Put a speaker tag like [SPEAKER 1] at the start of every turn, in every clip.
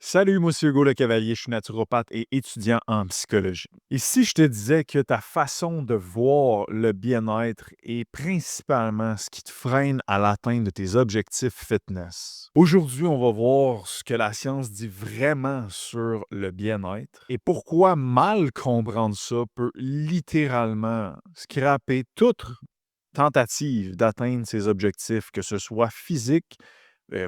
[SPEAKER 1] Salut, Monsieur Hugo Le Cavalier, je suis naturopathe et étudiant en psychologie. Et si je te disais que ta façon de voir le bien-être est principalement ce qui te freine à l'atteinte de tes objectifs fitness? Aujourd'hui, on va voir ce que la science dit vraiment sur le bien-être et pourquoi mal comprendre ça peut littéralement scraper toute tentative d'atteindre ses objectifs, que ce soit physique,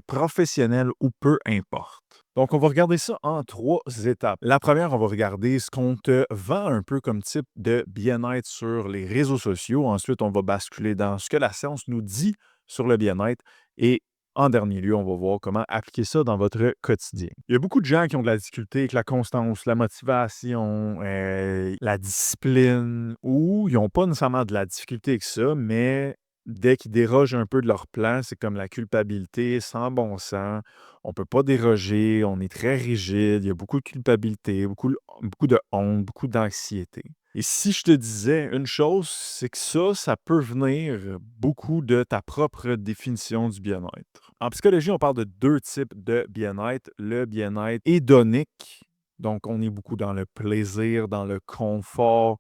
[SPEAKER 1] professionnel ou peu importe. Donc, on va regarder ça en 3 étapes. La première, on va regarder ce qu'on te vend un peu comme type de bien-être sur les réseaux sociaux. Ensuite, on va basculer dans ce que la science nous dit sur le bien-être. Et en dernier lieu, on va voir comment appliquer ça dans votre quotidien. Il y a beaucoup de gens qui ont de la difficulté avec la constance, la motivation, la discipline, ou ils n'ont pas nécessairement de la difficulté avec ça, mais dès qu'ils dérogent un peu de leur plan, c'est comme la culpabilité sans bon sens. On ne peut pas déroger, on est très rigide, il y a beaucoup de culpabilité, beaucoup de honte, beaucoup d'anxiété. Et si je te disais une chose, c'est que ça peut venir beaucoup de ta propre définition du bien-être. En psychologie, on parle de 2 types de bien-être. Le bien-être hédonique, donc on est beaucoup dans le plaisir, dans le confort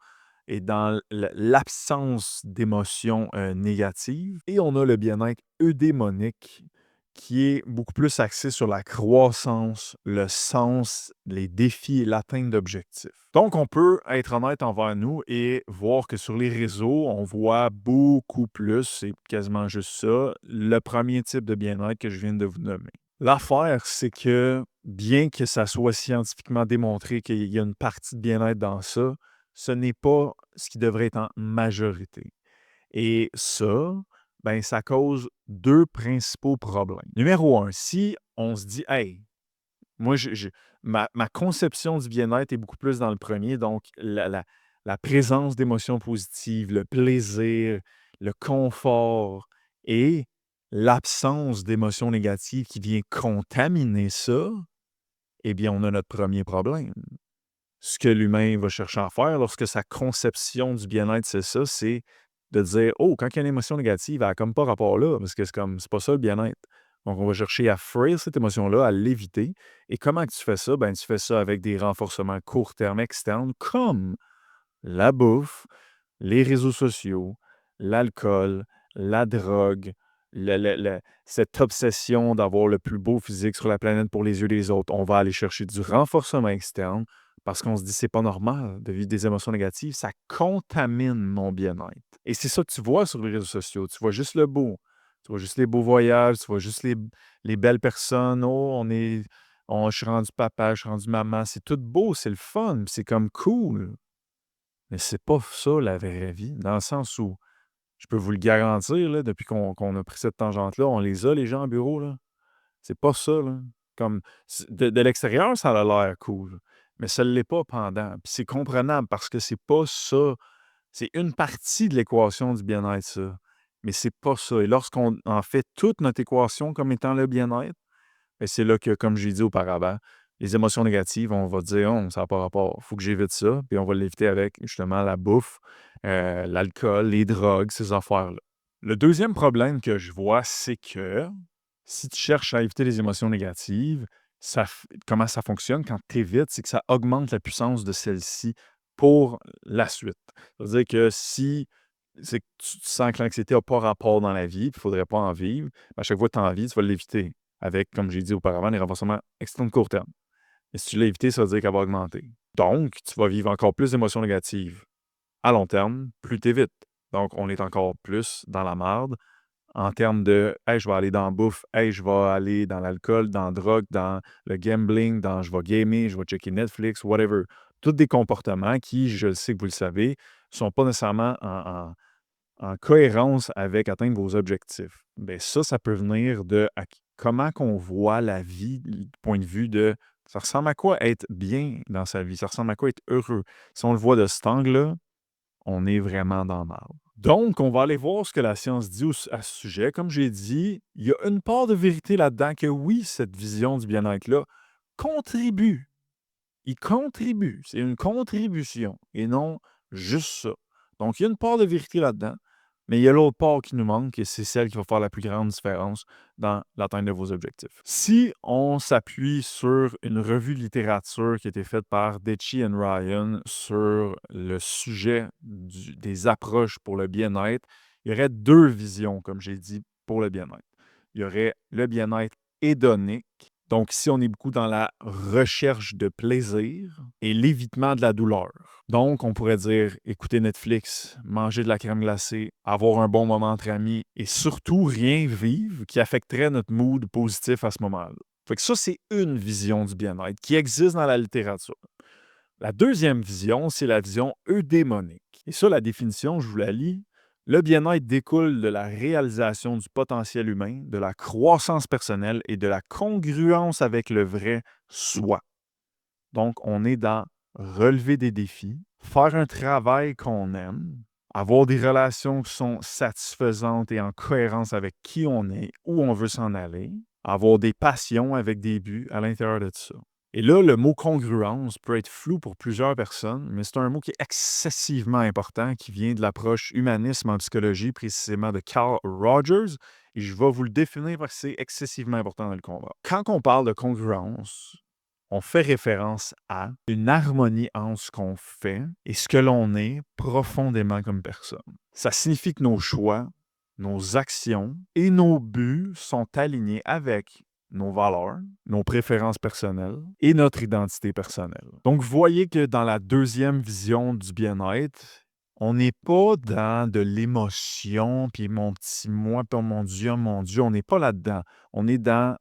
[SPEAKER 1] et dans l'absence d'émotions négatives. Et on a le bien-être eudémonique, qui est beaucoup plus axé sur la croissance, le sens, les défis et l'atteinte d'objectifs. Donc, on peut être honnête envers nous et voir que sur les réseaux, on voit beaucoup plus, c'est quasiment juste ça, le premier type de bien-être que je viens de vous nommer. L'affaire, c'est que bien que ça soit scientifiquement démontré qu'il y a une partie de bien-être dans ça, ce n'est pas ce qui devrait être en majorité. Et ça, ben, ça cause 2 principaux problèmes. Numéro un, si on se dit: «Hey, moi, ma conception du bien-être est beaucoup plus dans le premier, donc la présence d'émotions positives, le plaisir, le confort et l'absence d'émotions négatives qui vient contaminer ça», eh bien, on a notre premier problème. Ce que l'humain va chercher à faire lorsque sa conception du bien-être, c'est ça, c'est de dire: «Oh, quand il y a une émotion négative, elle a comme pas rapport là, parce que c'est pas ça le bien-être». Donc, on va chercher à fuir cette émotion-là, à l'éviter. Et comment que tu fais ça? Ben, tu fais ça avec des renforcements court terme externes comme la bouffe, les réseaux sociaux, l'alcool, la drogue, cette obsession d'avoir le plus beau physique sur la planète pour les yeux des autres. On va aller chercher du renforcement externe parce qu'on se dit c'est pas normal de vivre des émotions négatives, ça contamine mon bien-être. Et c'est ça que tu vois sur les réseaux sociaux. Tu vois juste le beau. Tu vois juste les beaux voyages, tu vois juste les belles personnes. Oh, je suis rendu papa, je suis rendu maman. C'est tout beau, c'est le fun, c'est comme cool. Mais c'est pas ça la vraie vie, dans le sens où je peux vous le garantir, là, depuis qu'on a pris cette tangente-là, on les a, les gens en bureau, là. C'est pas ça, là. Comme de l'extérieur, ça a l'air cool, mais ça ne l'est pas pendant. Puis c'est comprenable parce que c'est pas ça. C'est une partie de l'équation du bien-être, ça. Mais c'est pas ça. Et lorsqu'on en fait toute notre équation comme étant le bien-être, et c'est là que, comme j'ai dit auparavant, les émotions négatives, on va dire: «Oh, ça n'a pas rapport, il faut que j'évite ça», puis on va l'éviter avec justement la bouffe, l'alcool, les drogues, ces affaires-là. Le deuxième problème que je vois, c'est que si tu cherches à éviter les émotions négatives, comment ça fonctionne quand tu évites, c'est que ça augmente la puissance de celle-ci pour la suite. Ça veut dire que si c'est que tu sens que l'anxiété n'a pas rapport dans la vie, il ne faudrait pas en vivre, à chaque fois que tu as envie, tu vas l'éviter avec, comme j'ai dit auparavant, les renforcements externes court terme. Et si tu l'as évité, ça veut dire qu'elle va augmenter. Donc, tu vas vivre encore plus d'émotions négatives à long terme, plus tu évites. Donc, on est encore plus dans la marde en termes de hey, je vais aller dans la bouffe, hey, je vais aller dans l'alcool, dans la drogue, dans le gambling, dans je vais gamer, je vais checker Netflix, whatever. Tous des comportements qui, je le sais que vous le savez, ne sont pas nécessairement en cohérence avec atteindre vos objectifs. Bien, ça peut venir de comment qu'on voit la vie du point de vue de ça ressemble à quoi être bien dans sa vie, ça ressemble à quoi être heureux. Si on le voit de cet angle-là, on est vraiment dans le marbre. Donc, on va aller voir ce que la science dit à ce sujet. Comme j'ai dit, il y a une part de vérité là-dedans que oui, cette vision du bien-être-là contribue. Il contribue. C'est une contribution et non juste ça. Donc, il y a une part de vérité là-dedans. Mais il y a l'autre part qui nous manque et c'est celle qui va faire la plus grande différence dans l'atteinte de vos objectifs. Si on s'appuie sur une revue de littérature qui a été faite par Deci et Ryan sur le sujet des approches pour le bien-être, il y aurait deux visions, comme j'ai dit, pour le bien-être. Il y aurait le bien-être hédonique. Donc, ici, on est beaucoup dans la recherche de plaisir et l'évitement de la douleur. Donc, on pourrait dire écouter Netflix, manger de la crème glacée, avoir un bon moment entre amis et surtout rien vivre qui affecterait notre mood positif à ce moment-là. Fait que ça, c'est une vision du bien-être qui existe dans la littérature. La deuxième vision, c'est la vision eudémonique. Et ça, la définition, je vous la lis. Le bien-être découle de la réalisation du potentiel humain, de la croissance personnelle et de la congruence avec le vrai soi. Donc, on est dans relever des défis, faire un travail qu'on aime, avoir des relations qui sont satisfaisantes et en cohérence avec qui on est, où on veut s'en aller, avoir des passions avec des buts à l'intérieur de tout ça. Et là, le mot congruence peut être flou pour plusieurs personnes, mais c'est un mot qui est excessivement important, qui vient de l'approche humanisme en psychologie, précisément de Carl Rogers, et je vais vous le définir parce que c'est excessivement important dans le combat. Quand on parle de congruence, on fait référence à une harmonie entre ce qu'on fait et ce que l'on est profondément comme personne. Ça signifie que nos choix, nos actions et nos buts sont alignés avec nos valeurs, nos préférences personnelles et notre identité personnelle. Donc, vous voyez que dans la deuxième vision du bien-être, on n'est pas dans de l'émotion, puis mon petit moi, puis oh mon Dieu, on n'est pas là-dedans. On est dans,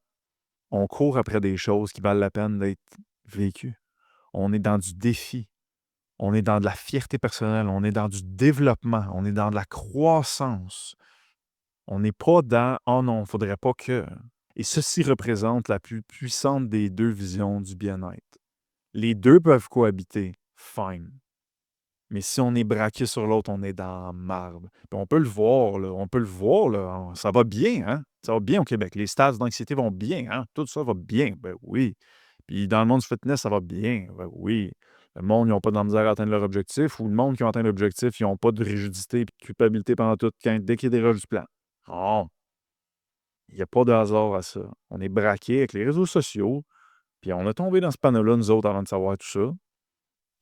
[SPEAKER 1] on court après des choses qui valent la peine d'être vécues. On est dans du défi. On est dans de la fierté personnelle. On est dans du développement. On est dans de la croissance. On n'est pas dans oh non, il ne faudrait pas que. Et ceci représente la plus puissante des deux visions du bien-être. Les deux peuvent cohabiter, fine. Mais si on est braqué sur l'autre, on est dans marbre. Puis on peut le voir, là. On peut le voir, là. Ça va bien, hein? Ça va bien au Québec. Les stats d'anxiété vont bien, hein? Tout ça va bien, ben oui. Puis dans le monde du fitness, ça va bien, ben oui. Le monde, ils n'ont pas de la misère à atteindre leur objectif, ou le monde qui a atteint l'objectif, ils n'ont pas de rigidité et de culpabilité pendant tout, dès qu'ils dérogent du plan. Non, il n'y a pas de hasard à ça. On est braqué avec les réseaux sociaux, puis on a tombé dans ce panneau-là, nous autres, avant de savoir tout ça,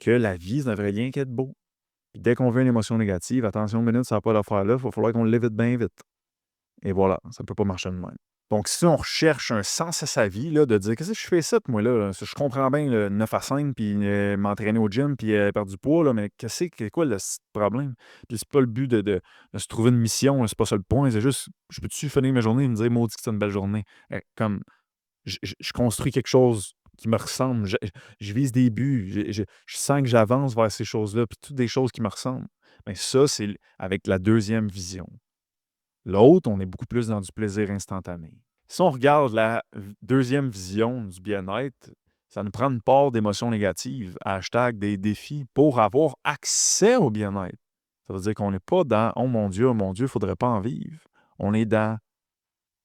[SPEAKER 1] que la vie, ça ne devrait rien qu'être beau. Puis dès qu'on veut une émotion négative, attention une minute, ça n'a pas d'affaire là, il va falloir qu'on l'évite bien vite. Et voilà, ça ne peut pas marcher de même. Donc, si on recherche un sens à sa vie, là, de dire qu'est-ce que je fais ça, moi, là? Je comprends bien le 9 à 5, puis m'entraîner au gym, puis perdre du poids, là, mais c'est quoi le problème? Puis c'est pas le but de se trouver une mission, là, c'est pas ça le point, c'est juste, je peux-tu finir ma journée et me dire, maudit que c'est une belle journée? Comme, je construis quelque chose qui me ressemble, je vise des buts, je sens que j'avance vers ces choses-là, puis toutes des choses qui me ressemblent. Mais ça, c'est avec la deuxième vision. L'autre, on est beaucoup plus dans du plaisir instantané. Si on regarde la deuxième vision du bien-être, ça nous prend une part d'émotions négatives, hashtag des défis, pour avoir accès au bien-être. Ça veut dire qu'on n'est pas dans oh mon Dieu, il ne faudrait pas en vivre. On est dans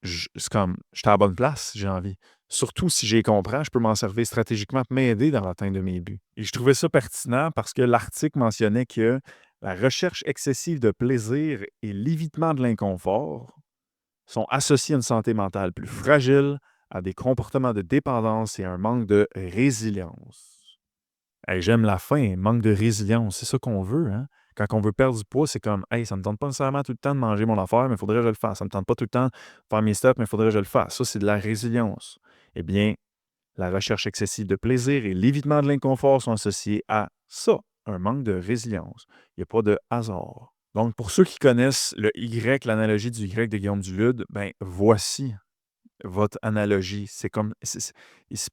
[SPEAKER 1] c'est comme j'étais à la bonne place, j'ai envie. Surtout si j'y comprends, je peux m'en servir stratégiquement pour m'aider dans l'atteinte de mes buts. Et je trouvais ça pertinent parce que l'article mentionnait que la recherche excessive de plaisir et l'évitement de l'inconfort sont associés à une santé mentale plus fragile, à des comportements de dépendance et à un manque de résilience. Hey, j'aime la fin, manque de résilience, c'est ça qu'on veut, hein? Quand on veut perdre du poids, c'est comme hey, ça ne me tente pas nécessairement tout le temps de manger mon affaire, mais il faudrait que je le fasse. Ça ne me tente pas tout le temps de faire mes steps, mais il faudrait que je le fasse. Ça, c'est de la résilience. Eh bien, la recherche excessive de plaisir et l'évitement de l'inconfort sont associés à ça, un manque de résilience. Il n'y a pas de hasard. Donc, pour ceux qui connaissent le Y, l'analogie du Y de Guillaume Dulude, ben voici votre analogie. C'est comme. C'est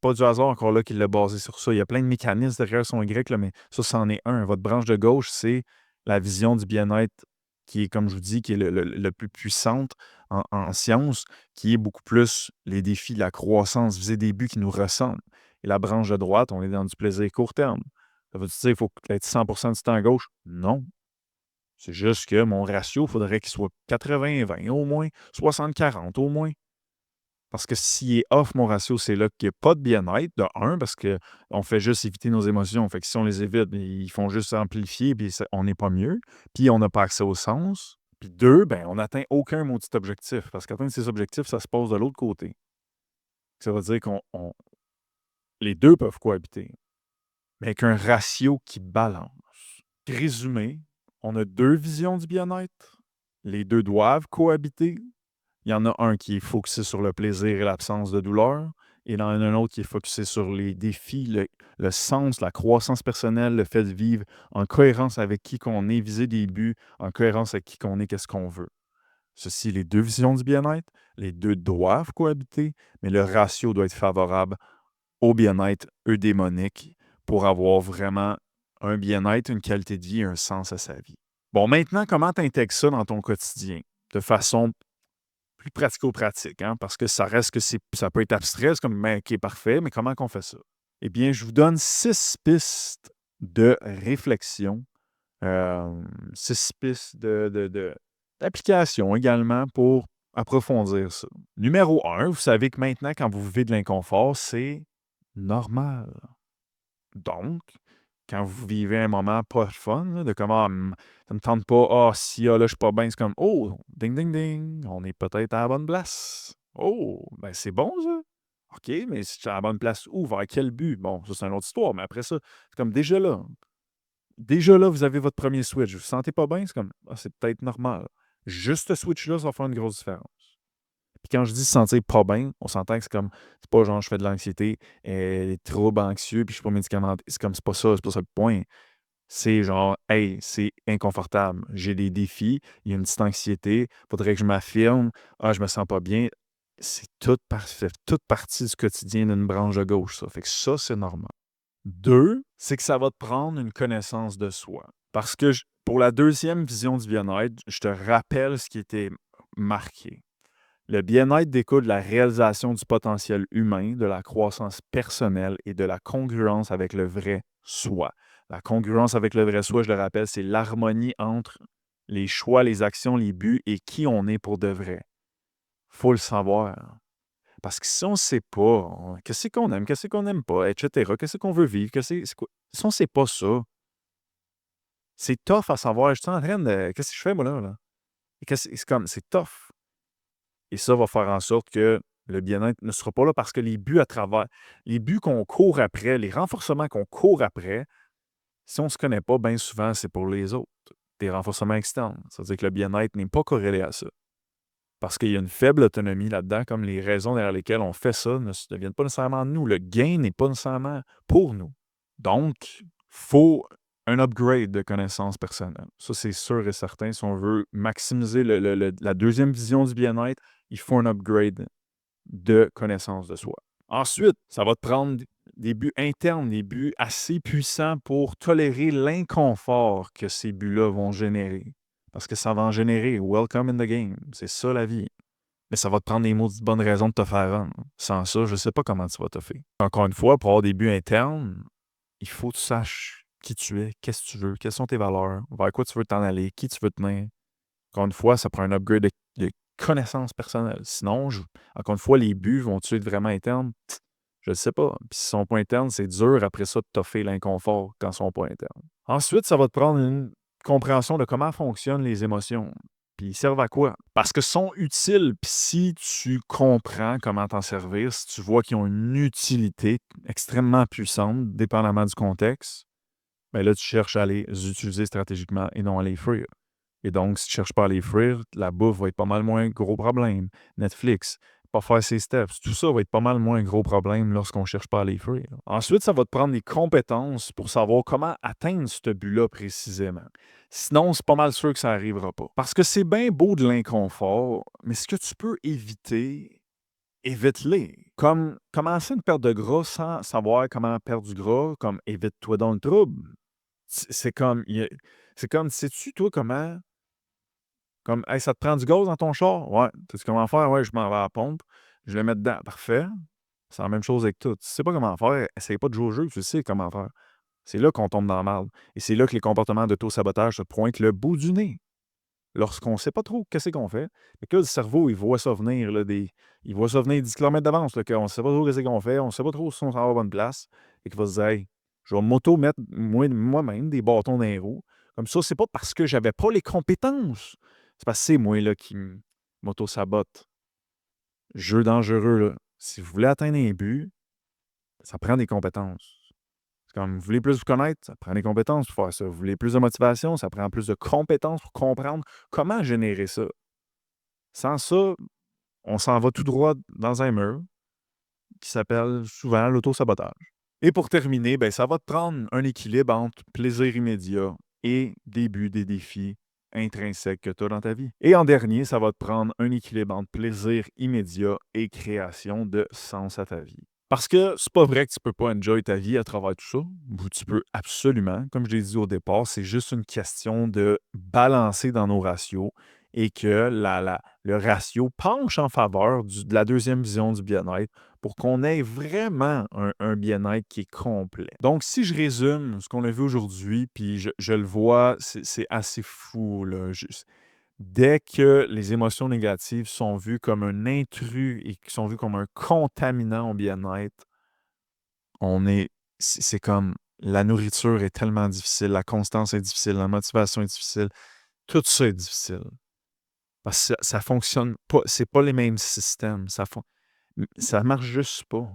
[SPEAKER 1] pas du hasard encore là qu'il l'a basé sur ça. Il y a plein de mécanismes derrière son Y, là, mais ça, c'en est un. Votre branche de gauche, c'est la vision du bien-être qui est, comme je vous dis, qui est le plus puissante en sciences, qui est beaucoup plus les défis, la croissance, viser des buts qui nous ressemblent. Et la branche de droite, on est dans du plaisir court terme. Ça veut dire qu'il faut être 100% du temps à gauche? Non. C'est juste que mon ratio, il faudrait qu'il soit 80-20 au moins, 60-40 au moins. Parce que s'il est off mon ratio, c'est là qu'il n'y a pas de bien-être, de un, parce qu'on fait juste éviter nos émotions. Fait que si on les évite, ils font juste amplifier, puis on n'est pas mieux. Puis on n'a pas accès au sens. Puis 2, ben, on n'atteint aucun maudit objectif parce qu'atteindre ces objectifs, ça se pose de l'autre côté. Ça veut dire les 2 peuvent cohabiter, mais avec un ratio qui balance. Résumé, on a 2 visions du bien-être. Les 2 doivent cohabiter. Il y en a un qui est focusé sur le plaisir et l'absence de douleur, et il y en a un autre qui est focusé sur les défis, le sens, la croissance personnelle, le fait de vivre en cohérence avec qui qu'on est, viser des buts, en cohérence avec qui qu'on est, qu'est-ce qu'on veut. Ceci, les 2 visions du bien-être, les 2 doivent cohabiter, mais le ratio doit être favorable au bien-être eudémonique pour avoir vraiment un bien-être, une qualité de vie et un sens à sa vie. Bon, maintenant, comment tu intègres ça dans ton quotidien de façon plus pratico-pratique, hein? Parce que ça reste que ça peut être abstrait, c'est comme, ben, OK, parfait, mais comment qu'on fait ça? Eh bien, je vous donne 6 pistes de réflexion, 6 pistes d'application également pour approfondir ça. Numéro 1, vous savez que maintenant, quand vous vivez de l'inconfort, c'est normal. Donc, quand vous vivez un moment pas le fun, là, de comment ça me tente pas, si là, je suis pas bien, c'est comme oh, ding, ding, ding, on est peut-être à la bonne place. Oh, ben c'est bon, ça. OK, mais si tu es à la bonne place où? Vers quel but? Bon, ça, c'est une autre histoire, mais après ça, c'est comme déjà là, vous avez votre premier switch. Vous vous sentez pas bien, c'est comme c'est peut-être normal. Juste ce switch-là, ça va faire une grosse différence. Puis quand je dis se sentir pas bien, on s'entend que c'est pas genre je fais de l'anxiété, des troubles anxieux, puis je suis pas médicamenté. C'est pas ça, c'est pas ça le point. C'est genre, hey, c'est inconfortable. J'ai des défis, il y a une petite anxiété, faudrait que je m'affirme. Ah, je me sens pas bien. C'est toute partie du quotidien d'une branche de gauche, ça. Fait que ça, c'est normal. 2, c'est que ça va te prendre une connaissance de soi. Parce que pour la deuxième vision du bien-être, je te rappelle ce qui était marqué. Le bien-être découle de la réalisation du potentiel humain, de la croissance personnelle et de la congruence avec le vrai soi. La congruence avec le vrai soi, je le rappelle, c'est l'harmonie entre les choix, les actions, les buts et qui on est pour de vrai. Faut le savoir. Parce que si on ne sait pas, qu'est-ce qu'on aime, qu'est-ce qu'on n'aime pas, etc., qu'est-ce qu'on veut vivre, si on ne sait pas ça, c'est tough à savoir. Je suis en train de. Qu'est-ce que je fais, moi, là? C'est comme, c'est tough. Et ça va faire en sorte que le bien-être ne sera pas là parce que les buts qu'on court après, les renforcements qu'on court après, si on ne se connaît pas, bien souvent, c'est pour les autres. Des renforcements externes. Ça veut dire que le bien-être n'est pas corrélé à ça. Parce qu'il y a une faible autonomie là-dedans, comme les raisons derrière lesquelles on fait ça ne viennent pas nécessairement de nous. Le gain n'est pas nécessairement pour nous. Donc, il faut un upgrade de connaissances personnelles. Ça, c'est sûr et certain. Si on veut maximiser la deuxième vision du bien-être, il faut un upgrade de connaissance de soi. Ensuite, ça va te prendre des buts internes, des buts assez puissants pour tolérer l'inconfort que ces buts-là vont générer. Parce que ça va en générer. Welcome in the game. C'est ça la vie. Mais ça va te prendre des maudites bonnes raisons de te faire rendre. Sans ça, je ne sais pas comment tu vas te faire. Encore une fois, pour avoir des buts internes, il faut que tu saches qui tu es, qu'est-ce que tu veux, quelles sont tes valeurs, vers quoi tu veux t'en aller, qui tu veux tenir. Encore une fois, ça prend un upgrade de connaissances personnelles. Sinon, encore une fois, les buts vont-tu être vraiment internes? Je ne sais pas. Puis s'ils ne sont pas internes, c'est dur après ça de toffer l'inconfort quand ils ne sont pas internes. Ensuite, ça va te prendre une compréhension de comment fonctionnent les émotions. Puis ils servent à quoi? Parce que sont utiles. Puis si tu comprends comment t'en servir, si tu vois qu'ils ont une utilité extrêmement puissante, dépendamment du contexte, bien là, tu cherches à les utiliser stratégiquement et non à les fuir. Et donc, si tu ne cherches pas à les fuir, la bouffe va être pas mal moins gros problème. Netflix, pas faire ses steps, tout ça va être pas mal moins gros problème lorsqu'on ne cherche pas à les fuir. Ensuite, ça va te prendre des compétences pour savoir comment atteindre ce but-là précisément. Sinon, c'est pas mal sûr que ça n'arrivera pas. Parce que c'est bien beau de l'inconfort, mais ce que tu peux éviter, évite-les. Comme commencer une perte de gras sans savoir comment perdre du gras, comme évite-toi dans le trouble. C'est comme, sais-tu, toi, comment comme, hey, ça te prend du gaz dans ton char? Ouais. Sais-tu comment faire? Ouais, je m'en vais à la pompe. Je le mets dedans. Parfait. C'est la même chose avec tout. Si tu sais pas comment faire, essaye pas de jouer au jeu, tu sais comment faire. C'est là qu'on tombe dans la merde. Et c'est là que les comportements d'auto-sabotage se pointent le bout du nez. Lorsqu'on ne sait pas trop qu'est-ce qu'on fait, mais que le cerveau, il voit ça venir, là, il voit ça venir 10 km d'avance, là, qu'on ne sait pas trop qu'est-ce qu'on fait, on ne sait pas trop si on s'en va à la bonne place, et qu'il va se dire, hey, je vais m'auto-mettre moi-même des bâtons dans les roues. Comme ça, c'est pas parce que j'avais pas les compétences C'est parce que c'est moi là, qui m'auto-sabote. Jeu dangereux, là. Si vous voulez atteindre un but, ça prend des compétences. C'est comme, vous voulez plus vous connaître, ça prend des compétences pour faire ça. Vous voulez plus de motivation, ça prend plus de compétences pour comprendre comment générer ça. Sans ça, on s'en va tout droit dans un mur qui s'appelle souvent l'auto-sabotage. Et pour terminer, ben, ça va te prendre un équilibre entre plaisir immédiat et début des défis intrinsèques que tu as dans ta vie. Et en dernier, ça va te prendre un équilibre entre plaisir immédiat et création de sens à ta vie. Parce que c'est pas vrai que tu peux pas enjoy ta vie à travers tout ça. Tu peux absolument. Comme je l'ai dit au départ, c'est juste une question de balancer dans nos ratios et que le ratio penche en faveur de la deuxième vision du bien-être pour qu'on ait vraiment un bien-être qui est complet. Donc, si je résume ce qu'on a vu aujourd'hui, puis je le vois, c'est assez fou, là. Dès que les émotions négatives sont vues comme un intrus et qui sont vues comme un contaminant au bien-être, c'est comme la nourriture est tellement difficile, la constance est difficile, la motivation est difficile, tout ça est difficile. Parce que ça fonctionne pas, c'est pas les mêmes systèmes, ça marche juste pas.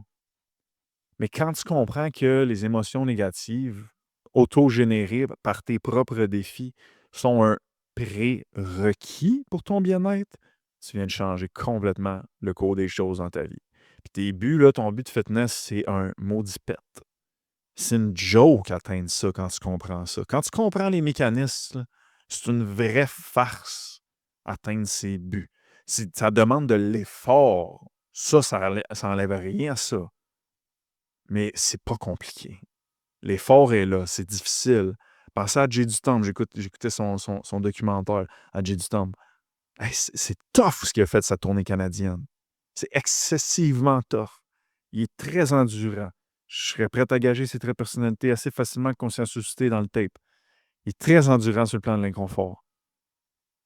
[SPEAKER 1] Mais quand tu comprends que les émotions négatives, auto-générées par tes propres défis, sont un prérequis pour ton bien-être, tu viens de changer complètement le cours des choses dans ta vie. Puis tes buts, là, ton but de fitness, c'est un maudit pet. C'est une joke atteindre ça quand tu comprends ça. Quand tu comprends les mécanismes, là, c'est une vraie farce atteindre ses buts. Ça demande de l'effort. Ça enlève rien à ça. Mais c'est pas compliqué. L'effort est là, c'est difficile. Pensez à Jay du Temple, j'écoutais son documentaire à Jay du Temple. Hey, c'est tough ce qu'il a fait de sa tournée canadienne. C'est excessivement tough. Il est très endurant. Je serais prêt à gager ses traits de personnalité assez facilement qu'on s'y suscité dans le tape. Il est très endurant sur le plan de l'inconfort.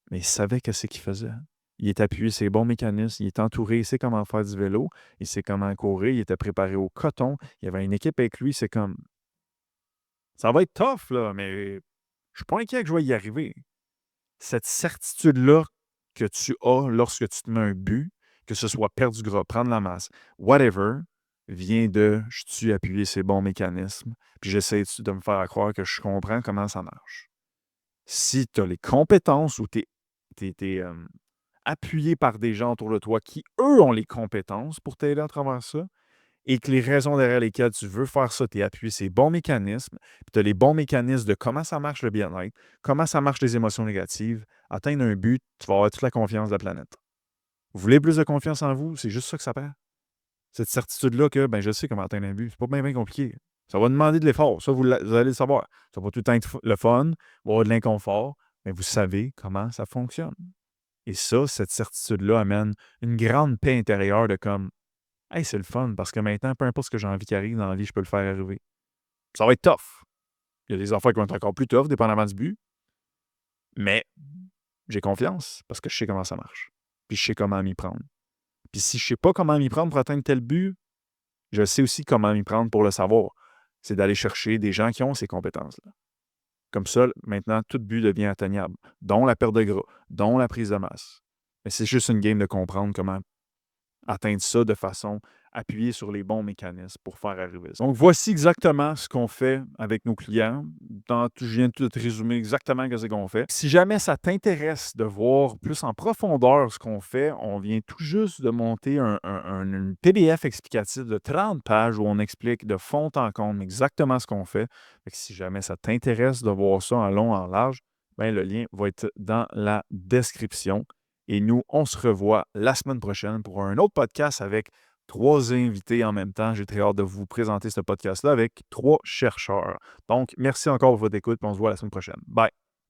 [SPEAKER 1] Mais il savait qu'est-ce qu'il faisait. Il est appuyé sur les bons mécanismes, il est entouré, il sait comment faire du vélo, il sait comment courir, il était préparé au coton, il y avait une équipe avec lui, c'est comme ça va être tough, là, mais je suis pas inquiet que je vais y arriver. Cette certitude-là que tu as lorsque tu te mets un but, que ce soit perdre du gras, prendre la masse, whatever, vient de je suis appuyé ces bons mécanismes, puis j'essaie de me faire croire que je comprends comment ça marche. Si tu as les compétences ou tu es, appuyé par des gens autour de toi qui, eux, ont les compétences pour t'aider à travers ça, et que les raisons derrière lesquelles tu veux faire ça, tu es appuyé ces bons mécanismes, puis tu as les bons mécanismes de comment ça marche le bien-être, comment ça marche les émotions négatives, atteindre un but, tu vas avoir toute la confiance de la planète. Vous voulez plus de confiance en vous? C'est juste ça que ça prend. Cette certitude-là que, ben, je sais comment atteindre un but. C'est pas bien, bien compliqué. Ça va demander de l'effort. Ça, vous allez le savoir. Ça va tout le temps être le fun, va avoir de l'inconfort, mais vous savez comment ça fonctionne. Et ça, cette certitude-là amène une grande paix intérieure de comme, hey, c'est le fun parce que maintenant, peu importe ce que j'ai envie qui arrive dans la vie, je peux le faire arriver. Ça va être tough. Il y a des affaires qui vont être encore plus tough, dépendamment du but. Mais j'ai confiance parce que je sais comment ça marche. Puis je sais comment m'y prendre. Puis si je ne sais pas comment m'y prendre pour atteindre tel but, je sais aussi comment m'y prendre pour le savoir. C'est d'aller chercher des gens qui ont ces compétences-là. Comme ça, maintenant, tout but devient atteignable, dont la perte de gras, dont la prise de masse. Mais c'est juste une game de comprendre comment atteindre ça de façon appuyée sur les bons mécanismes pour faire arriver ça. Donc, voici exactement ce qu'on fait avec nos clients. Je viens de tout résumer exactement ce qu'on fait. Si jamais ça t'intéresse de voir plus en profondeur ce qu'on fait, on vient tout juste de monter une PDF explicatif de 30 pages où on explique de fond en comble exactement ce qu'on fait. Fait que si jamais ça t'intéresse de voir ça en long, en large, ben, le lien va être dans la description. Et nous, on se revoit la semaine prochaine pour un autre podcast avec 3 invités en même temps. J'ai très hâte de vous présenter ce podcast-là avec 3 chercheurs. Donc, merci encore pour votre écoute et on se voit la semaine prochaine. Bye!